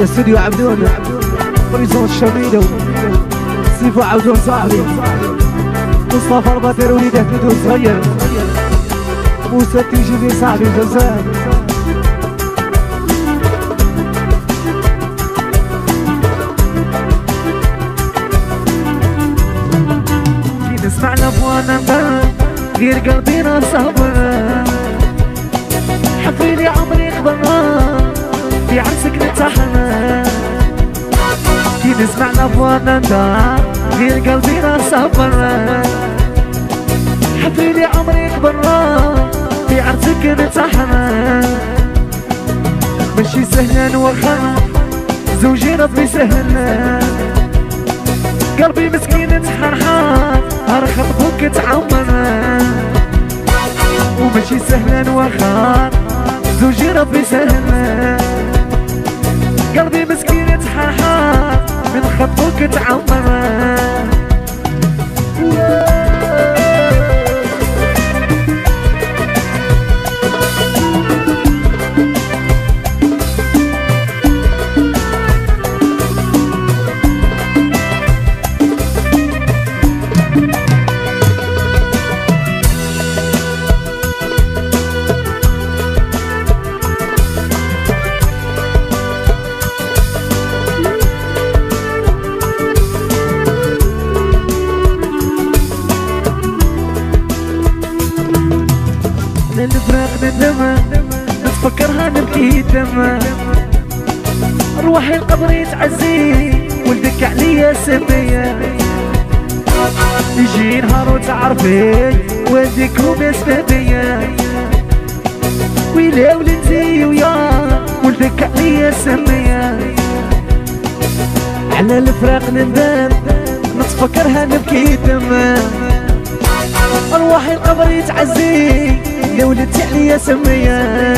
يا استوديو عبدون بريزون الشميلو سيفو عبدون صاحبي مصطفى البطير وليده بدون صغير موسى التيجي صاحبي جزائر نسمع لابوانا غير قلبينا صبر حفيلي عمري خبرنا في عرسك نتحنى كي نسمع لابوانا غير قلبينا صبر حفيلي عمري خبرنا في عرسك نتحنى ماشي سهلا وخا زوجي ربي سهلنا قلبي مسكين تحرحان هرخطبوك تعمنا وماشي سهلا وخان زوجي ربي سهلنا قلبي مسكين تحرحان من خطبوك تعمنا الفراق ندمة نتفكرها نبكي دمة روحي القبر تعزي ولدك عليا سبية يجي نهار وتعرفي ولدك هو بسببية ويلي ولدتي ويا ولدك عليا سمية على الفراق ندم نتفكرها نبكي دمة روحي القبر يتعزي يا ولدتي عليا سمية